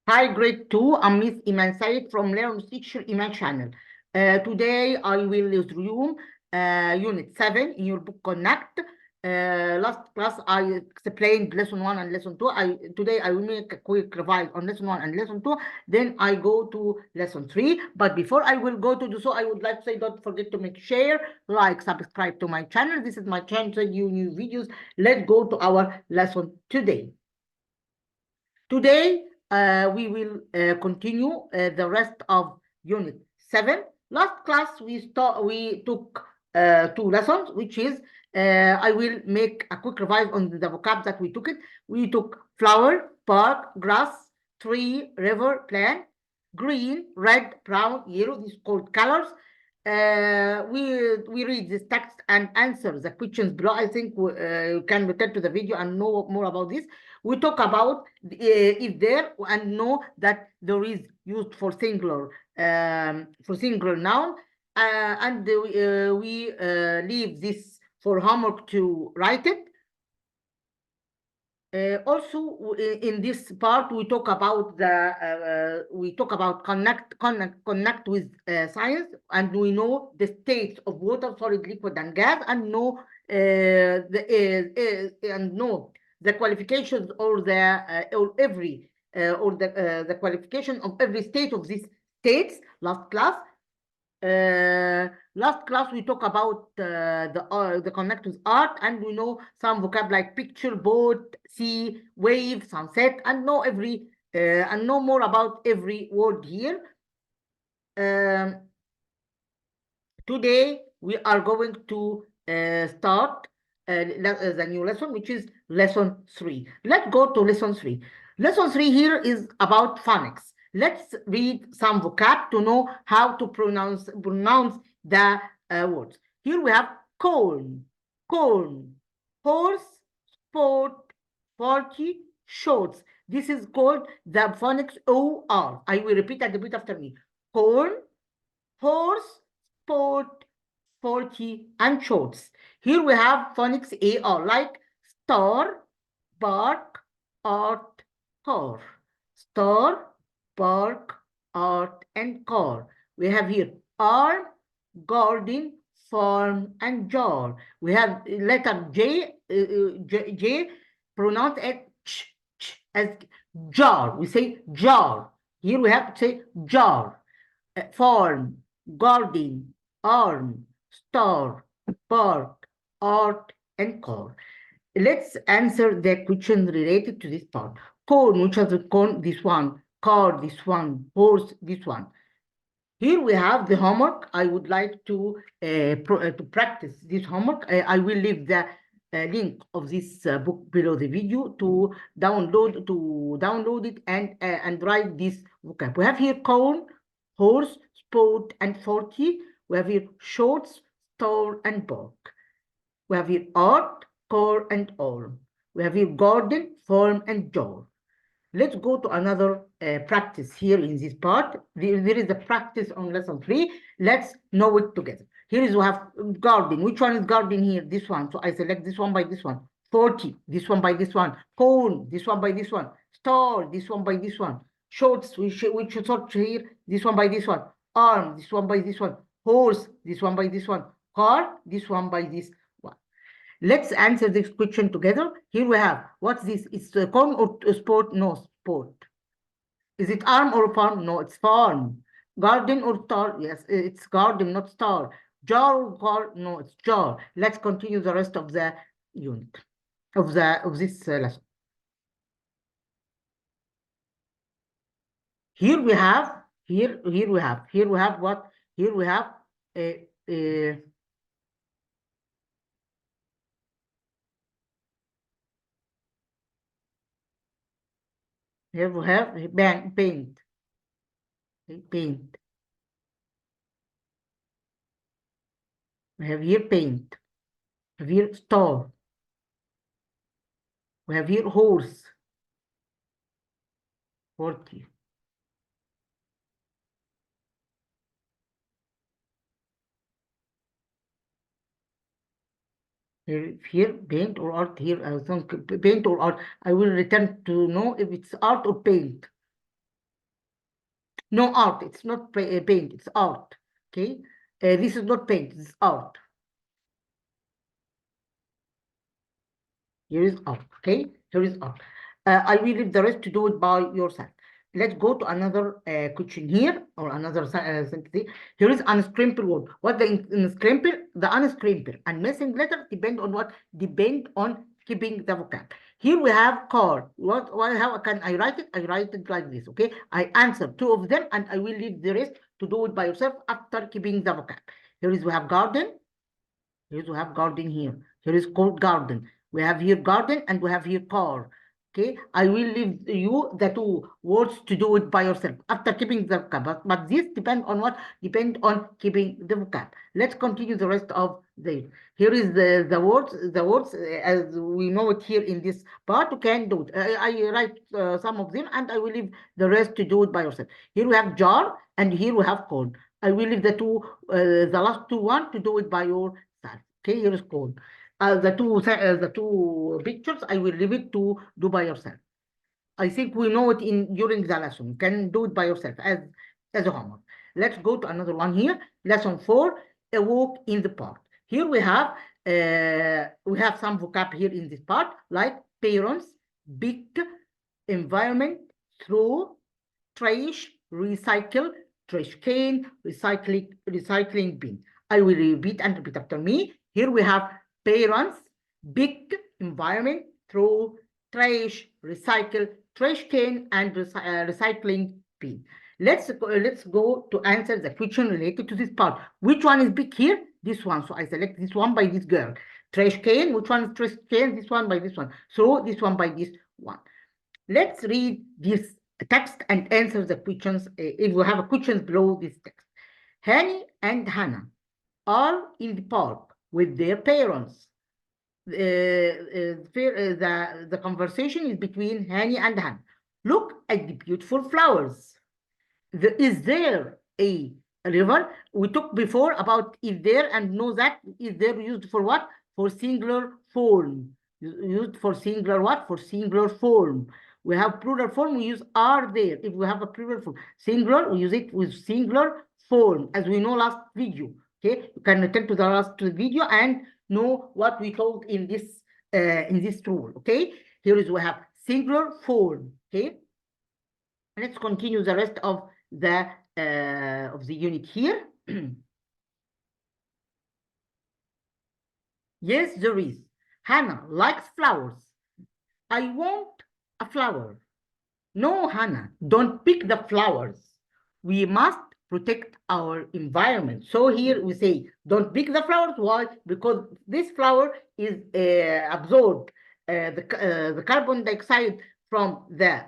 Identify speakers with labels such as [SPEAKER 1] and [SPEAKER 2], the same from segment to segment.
[SPEAKER 1] Hi, grade 2. I'm Miss Iman Said from Learn Teacher Iman channel. Today I will resume Unit 7 in your book Connect. Last class I explained lesson 1 and lesson 2. Today I will make a quick revise on lesson 1 and lesson 2. Then I go to lesson 3. But before I will go to do so, I would like to say don't forget to make share, like, subscribe to my channel. This is my channel to you new videos. Let's go to our lesson today. Today we will continue the rest of Unit 7. Last class we took 2 lessons, which is I will make a quick revise on the vocab that we took it. We took flower, park, grass, tree, river, plant, green, red, brown, yellow. These called colors. We read this text and answer the questions below. I think you can return to the video and know more about this. We talk about if there and know that there is used for singular noun, and we leave this for homework to write it. Also, in this part, we talk about connect with science, and we know the states of water, solid, liquid, and gas, and know the qualifications or the qualification of every state of these states. Last class. Last class we talk about the connect with art, and we know some vocab like picture, boat, sea, wave, sunset, and know more about every word here. Today we are going to start the new lesson, which is lesson 3. Let's go to lesson 3. Lesson 3 here is about phonics. Let's read some vocab to know how to pronounce the words. Here we have corn, horse, sport, party, shorts. This is called the phonics OR. I will repeat and repeat after me. Corn, horse, sport, 40, and shorts. Here we have phonics AR, like star, bark, art, car. Star, bark, art, and car. We have here arm, garden, farm, and jar. We have letter J pronounced as as jar. We say jar. Here we have to say jar. Farm, garden, arm, star, bark, art, and car. Let's answer the question related to this part. Corn, which is the corn, this one. Car, this one. Horse, this one. Here we have the homework. I would like to practice this homework. I will leave the link of this book below the video to download it and write this vocab. We have here corn, horse, sport, and 40. We have here shorts, star, and bark. We have here art, car, and arm. We have here garden, farm, and jar. Let's go to another practice here in this part. There is a practice on lesson 3. Let's know it together. Here is we have garden. Which one is garden here? This one. So I select this one by this one. 40, this one by this one. Cone, this one by this one. Star, this one by this one. Shorts, we should sort here. This one by this one. Arm, this one by this one. Horse, this one by this one. Car, this one by this one. Let's answer this question together. Here we have, what's this? It's a corn or sport? No, sport. Is it arm or farm? No, it's farm. Garden or star? Yes, it's garden, not star. Jar or car? No, it's jar. Let's continue the rest of the unit of this lesson. Here we have what? Here we have here we have paint. Paint. We have here paint. We have here star. We have here horse. 40. Here paint or art. Here I think paint or art. I will return to know if it's art or paint. No, art. It's not paint. It's art. Okay. This is not paint. This is art. Here is art. Okay. Here is art. I will leave the rest to do it by yourself. Let's go to another question here, or another sentence. Here is unscrambled word. What the unscrambled? The unscrambled and missing letters depend on what? Depend on keeping the vocab. Here we have car. How can I write it? I write it like this. Okay. I answer two of them, and I will leave the rest to do it by yourself after keeping the vocab. Here is we have garden. Here we have garden here. Here is called garden. We have here garden and we have here car. Okay, I will leave you the two words to do it by yourself after keeping the vocab. But this depends on what? Depend on keeping the vocab. Let's continue the rest of the. Here is the words. The words as we know it here in this part. You can do it. I write some of them and I will leave the rest to do it by yourself. Here we have jar and here we have corn. I will leave the two, the last two one to do it by yourself. Okay, here is corn. The two pictures, I will leave it to do by yourself. I think we know it during the lesson. You can do it by yourself as a homework. Let's go to another one here. Lesson 4, a walk in the park. Here we have some vocab here in this part, like parents, big, environment, throw, trash, recycle, trash can, recycling bin. I will repeat and repeat after me. Here we have parents, big, environment, throw, trash, recycle, trash can, and recycling bin. Let's go to answer the question related to this part. Which one is big here? This one. So I select this one by this girl. Trash can. Which one is trash can? This one by this one. So this one by this one. Let's read this text and answer the questions. If we have questions below this text. Hani and Hannah are in the park with their parents. The conversation is between Hani and Hannah. Look at the beautiful flowers. Is there a river? We talked before about is there, and know that is there used for what? For singular form. Used for singular what? For singular form. We have plural form, we use are there. If we have a plural form, singular, we use it with singular form, as we know last video. Okay, you can return to the last video and know what we told in this rule. Okay, here is we have singular form. Okay, let's continue the rest of the unit here. Yes, there is. Hannah likes flowers. I want a flower. No, Hannah, don't pick the flowers. We must protect our environment. So here we say, don't pick the flowers. Why? Because this flower is absorbed the carbon dioxide from the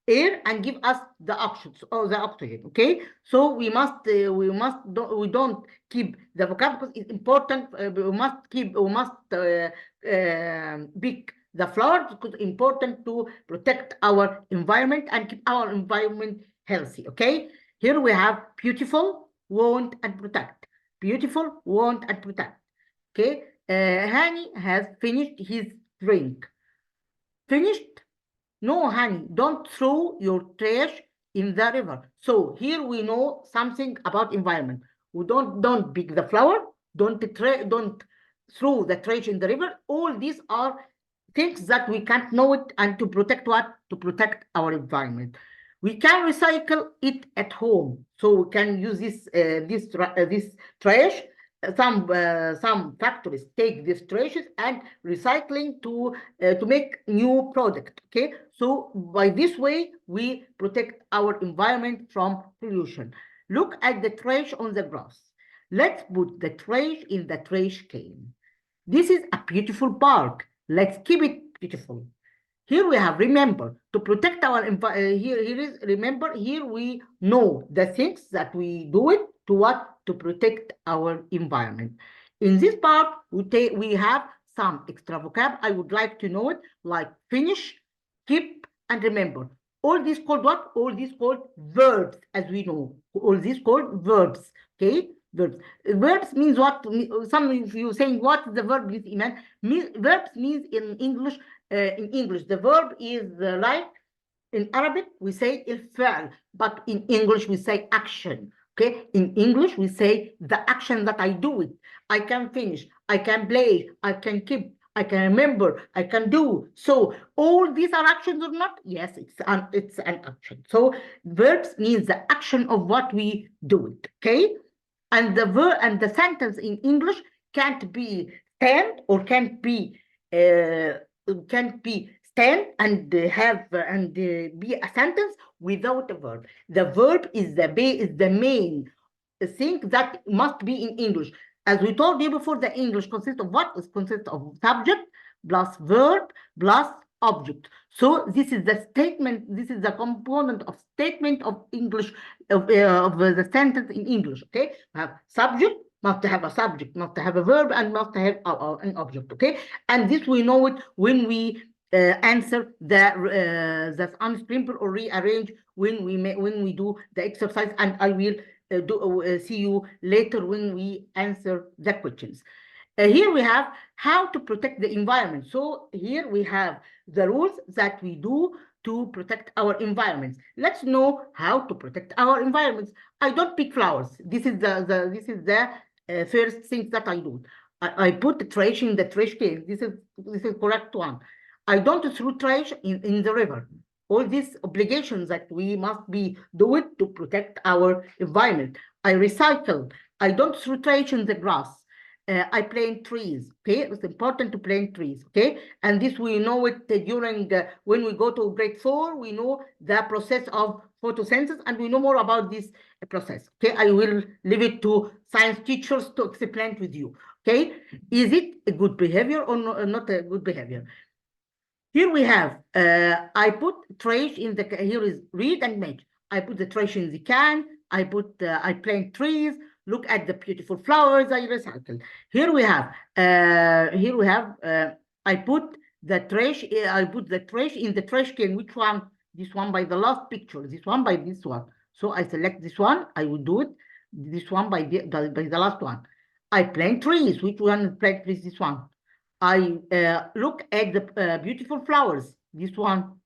[SPEAKER 1] air and give us the oxygen. Okay, so we don't keep the vocab because it's important. We must pick the flower because it's important to protect our environment and keep our environment healthy. Okay, here we have beautiful, want, and protect. Beautiful, want, and protect. Okay, Hani has finished his drink. Finished? No, Hani, don't throw your trash in the river. So here we know something about environment. We don't pick the flower, don't throw the trash in the river. All these are things that we can't know it, and to protect what? To protect our environment. We can recycle it at home, so we can use this trash. Some factories take these trashes and recycling to make new product. Okay, so by this way we protect our environment from pollution. Look at the trash on the grass. Let's put the trash in the trash can. This is a beautiful park. Let's keep it beautiful. Here we have remember to protect our environment. Here is remember. Here we know the things that we do it to what? To protect our environment. In this part, we have some extra vocab. I would like to know it, like finish, keep, and remember. All these called what? All these called verbs, as we know. All these called verbs. Okay, verbs. Verbs means what? Some of you saying what the verb is, Iman? Verbs means in English. The verb is like In Arabic, we say الفعل, but in English, we say action. Okay, in English, we say the action that I do it. I can finish, I can play, I can keep, I can remember, I can do. So all these are actions or not? Yes, it's an action. So verbs means the action of what we do it. Okay, and the verb and the sentence in English can't be stand or can't be stand and be a sentence without a verb. The verb is the main thing that must be in English. As we told you before, the English consists of what? It consists of subject plus verb plus object. So this is the statement. This is the component of statement of English of the sentence in English. Okay, we have subject, must have a subject, must have a verb, and must have an object. Okay, and this we know it when we answer the unscramble or rearrange when we do the exercise, and I will see you later when we answer the questions. Here we have how to protect the environment. So here we have the rules that we do to protect our environments. Let's know how to protect our environments. I don't pick flowers. This is the first thing that I do. I put the trash in the trash can. This is correct one. I don't throw trash in the river. All these obligations that we must be doing to protect our environment. I recycle. I don't throw trash in the grass. I plant trees. Okay, it's important to plant trees. Okay, and this we know it during when we go to grade 4. We know the process of photosynthesis, and we know more about this process. Okay, I will leave it to science teachers to explain with you. Okay, is it a good behavior or not a good behavior? Here we have, I put trash in the, here is read and match. I put the trash in the can, I plant trees, look at the beautiful flowers, I recycle. Here we have, I put the trash in the trash can. Which one? This one by the last picture, this one by this one. So I select this one, I will do it. This one by the last one. I plant trees. Which one plant trees? This one. I look at the beautiful flowers. This one.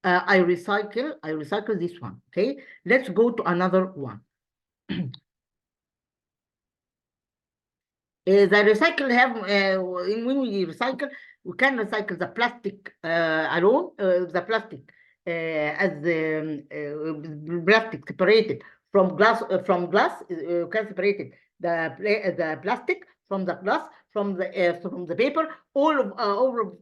[SPEAKER 1] I recycle this one. Okay, let's go to another one. The recycle have when we recycle, we can recycle the plastic alone, the plastic as plastic separated from glass. You can separate it, the plastic from the glass, from the paper. All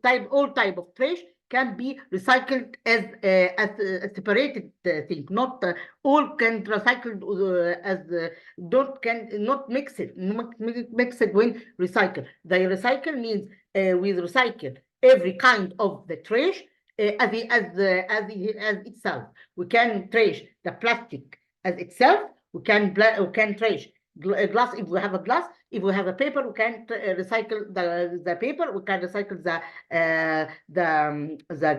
[SPEAKER 1] type of trash can be recycled as a separated thing. Not all can recycled not mix it when recycle. The recycle means we recycle every kind of the trash as itself. We can trash the plastic as itself. We can trash glass if we have a glass. If we have a paper, we can recycle the paper. We can recycle the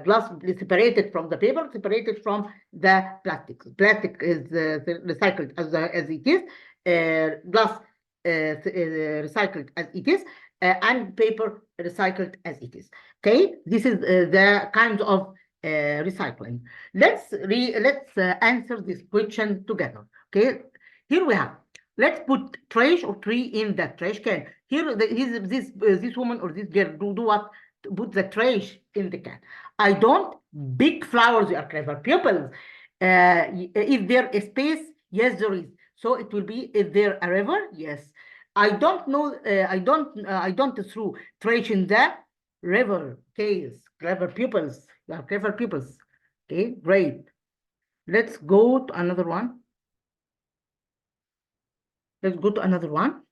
[SPEAKER 1] glass separated from the paper, separated from the plastic. Plastic is recycled as it is. Glass recycled as it is, and paper recycled as it is. Okay, this is the kinds of recycling. Let's answer this question together. Okay, here we have. Let's put trash or tree in the trash can. Here, this woman or this girl do what? Put the trash in the can. I don't. Big flowers are clever pupils. Is there a space? Yes, there is. So it will be. Is there a river? Yes. I don't know. I don't throw trash in the river. Okay, clever pupils. You are clever pupils. Okay, great. Let's go to another one. Let's go to another one.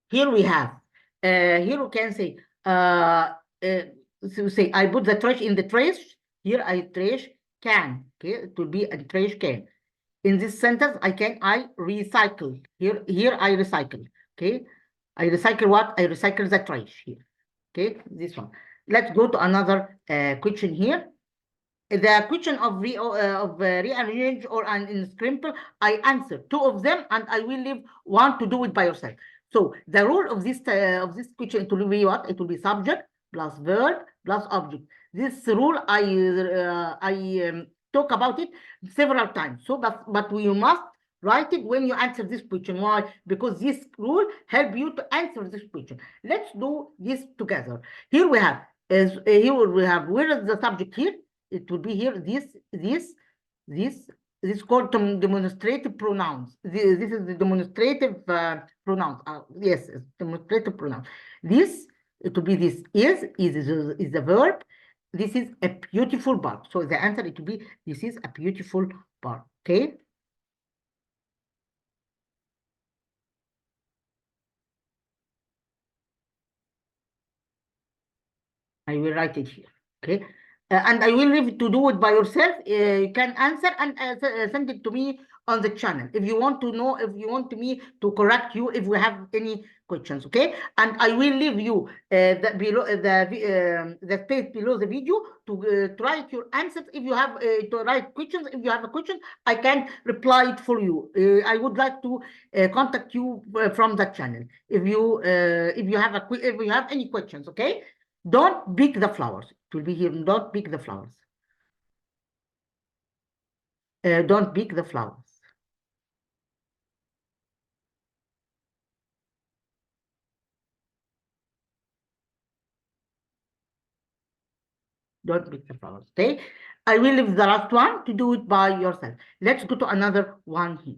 [SPEAKER 1] Here we have, here we can say, so say, I put the trash in the trash. Here I trash can. Okay, it will be a trash can. In this sentence, I recycle. Here I recycle. Okay, I recycle what? I recycle the trash here. Okay, this one. Let's go to another question here. The question of rearrange or unscramble, I answer 2 of them, and I will leave 1 to do it by yourself. So the rule of this question, it will be what? It will be subject plus verb plus object. This rule I talk about it several times. So but we must write it when you answer this question. Why? Because this rule help you to answer this question. Let's do this together. Here we have where is the subject here? It will be here. This called demonstrative pronouns. This is the demonstrative pronouns. Yes, demonstrative pronouns. This, it will be this is the verb. This is a beautiful bird. So the answer, it will be this is a beautiful bird. Okay. I will write it here. Okay. And I will leave it to do it by yourself. You can answer and send it to me on the channel if you want to know, if you want me to correct you if we have any questions. Okay, and I will leave you the space below the video to write your answers. If you have to write questions, if you have a question, I can reply it for you. I would like to contact you from that channel if you have any questions. Okay. Don't pick the flowers. It will be here. Don't pick the flowers. Don't pick the flowers. Don't pick the flowers. Okay. I will leave the last one to do it by yourself. Let's go to another one here.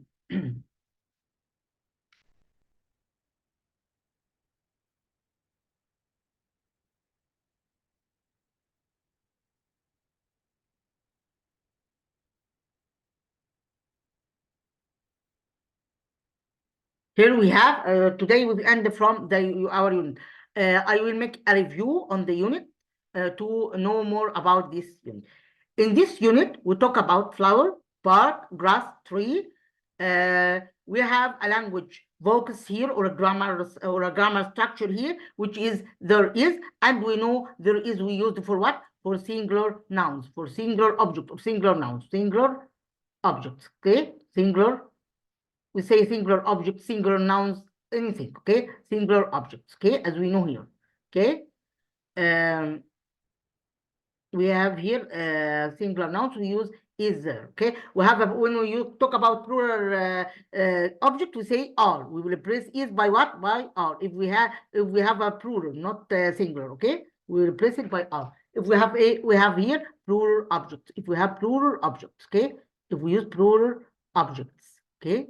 [SPEAKER 1] Here we have, today we end from our unit. I will make a review on the unit to know more about this unit. In this unit, we talk about flower, park, grass, tree. We have a language focus here or a grammar structure here, which is there is, and we know there is we use for what? For singular nouns, for singular object or singular nouns, singular objects. Okay, singular. We say singular object, singular nouns, anything, okay? Singular objects, okay? As we know here, okay? We have here singular nouns, we use is there, okay? We have, when we talk about plural object, we say are. We will replace is by what? By are. If we have a plural, not singular, okay? We will replace it by are. If we have here plural objects. If we have plural objects, okay? If we use plural objects, okay?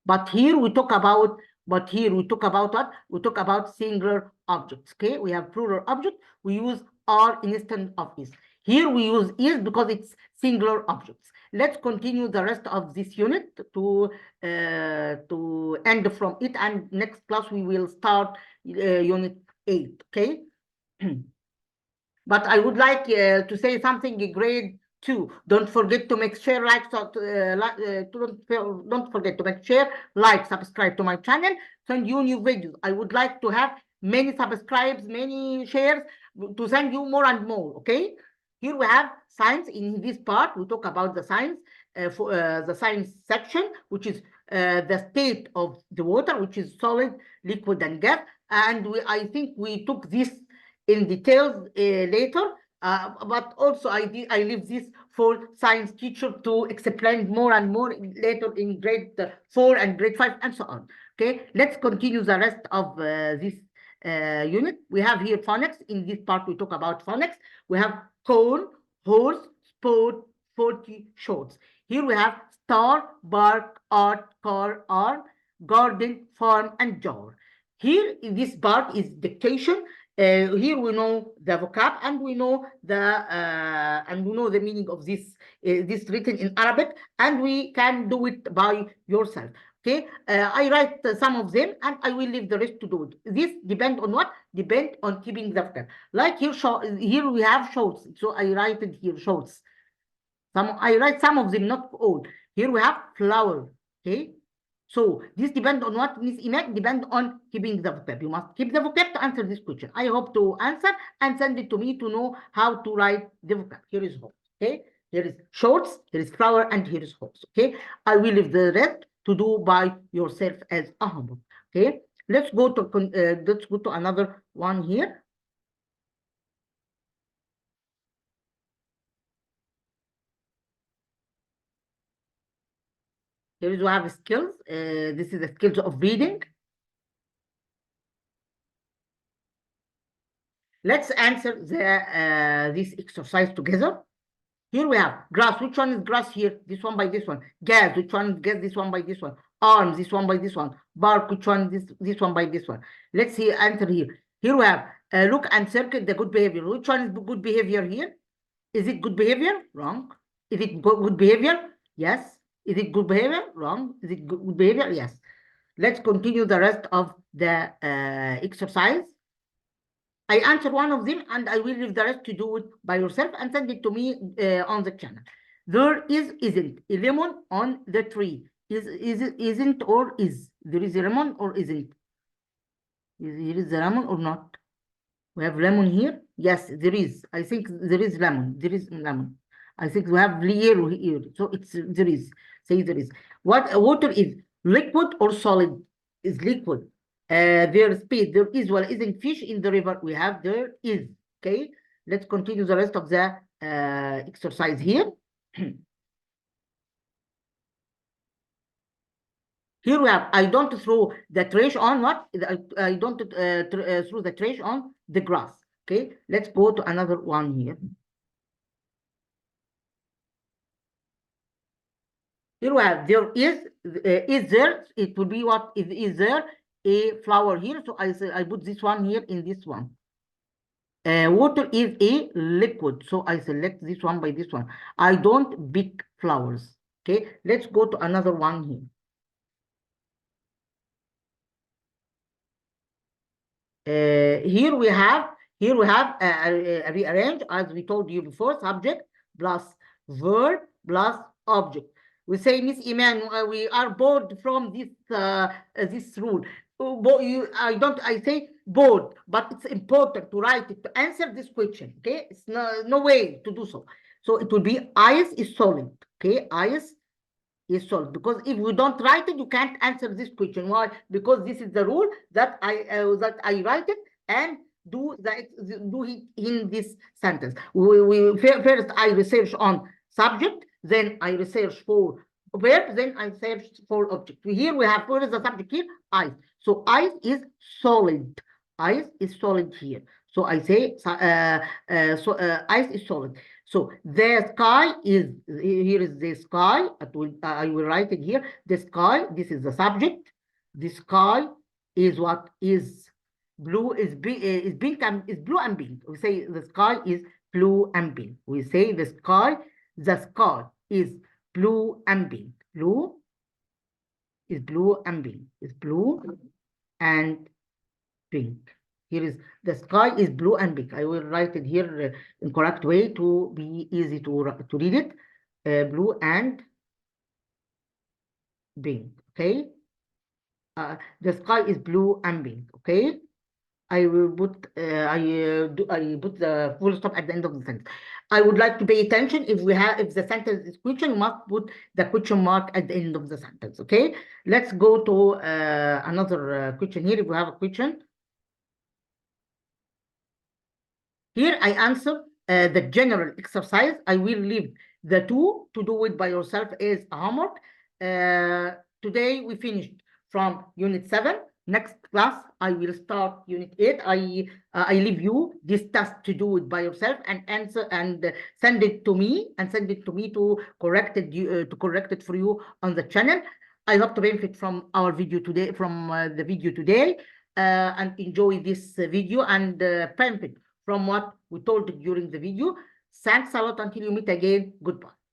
[SPEAKER 1] But here we talk about what? We talk about singular objects. Okay, we have plural object. We use are instead of is. Here we use is because it's singular objects. Let's continue the rest of this unit to end from it, and next class we will start unit 8. Okay. But I would like to say something. Grade 2. Don't forget to make share, like, don't forget to make share, like, subscribe to my channel, send you new videos. I would like to have many subscribes, many shares to send you more and more. Okay. Here we have science. In this part, we talk about the science for the science section, which is the state of the water, which is solid, liquid, and gas. And I think we took this in details later. But also I leave this for science teacher to explain more and more later in grade 4 and grade 5 and so on. Okay, let's continue the rest of this unit. We have here phonics. In this part, we talk about phonics. We have cone, horse, sport, 40 shorts. Here we have star, bark, art, car, arm, garden, farm, and jar. Here in this part is dictation. Here we know the vocab and we know the meaning of this written in Arabic, and we can do it by yourself. Okay, I write some of them and I will leave the rest to do it. This depend on what? Depend on keeping the vocab. Like here we have shorts, so I write it here shorts. I write some of them, not all. Here we have flower. Okay. So this depends on what, Miss Imek? Depend on keeping the vocab. You must keep the vocab to answer this question. I hope to answer and send it to me to know how to write the vocab. Here is horse. Okay. Here is shorts, here is flower, and here is horse. Okay. I will leave the rest to do by yourself as a homework. Okay. Let's go to another one here. Here is we have skills. This is the skills of reading. Let's answer this exercise together. Here we have grass. Which one is grass here? This one by this one. Gas. Which one is gas? This one by this one. Arms. This one by this one. Bark. Which one? This one by this one. Let's see answer here. Here we have look and circle the good behavior. Which one is good behavior here? Is it good behavior? Wrong. Is it good behavior? Yes. Is it good behavior? Wrong. Is it good behavior? Yes. Let's continue the rest of the exercise. I answer one of them and I will leave the rest to do it by yourself and send it to me on the channel. There isn't a lemon on the tree. Isn't or is? There is a lemon or isn't? There is a lemon or not? We have lemon here. Yes, there is. I think there is lemon. There is lemon. I think we have yellow here. So it's there is. Say there is. What water is? Liquid or solid? Is liquid. There is space. There is well isn't fish in the river. We have there is. Okay. Let's continue the rest of the exercise here. Here we have I don't throw the trash on what? I don't throw the trash on the grass. Okay. Let's go to another one here. Here we have there is there, it will be what is there a flower here. So I put this one here in this one. Water is a liquid. So I select this one by this one. I don't pick flowers. Okay, let's go to another one here. Here we have rearrange as we told you before, subject plus verb plus object. We say, Miss Iman, we are bored from this rule. I say bored, but it's important to write it to answer this question. Okay, it's no way to do so. So it will be ice is solid. Okay, ice is solid, because if we don't write it, you can't answer this question. Why? Because this is the rule that I write it and do it in this sentence. First I research on subject, then I research for verb, then I search for object. Here we have, where is the subject here? Ice. So ice is solid. Ice is solid here. So I say ice is solid. So the sky is, here is the sky. I will write it here. The sky, this is the subject. The sky is what? Is blue, is pink and is blue and pink. We say the sky is blue and pink. We say the sky is blue and pink. Blue is blue and pink. Is blue and pink. Here is the sky is blue and pink. I will write it here in correct way to be easy to read it. Blue and pink. Okay. The sky is blue and pink. Okay. I will put I put the full stop at the end of the sentence. I would like to pay attention if the sentence is question, you must put the question mark at the end of the sentence. Okay. Let's go to another question here. If we have a question. Here I answer the general exercise. I will leave the two to do it by yourself as a homework. Today we finished from Unit 7. Next class I will start Unit 8. I leave you this task to do it by yourself and answer and send it to me to correct it for you on the channel. I hope to benefit from our video today, the video today, and enjoy this video and benefit from what we told during the video. Thanks a lot. Until you meet again. Goodbye.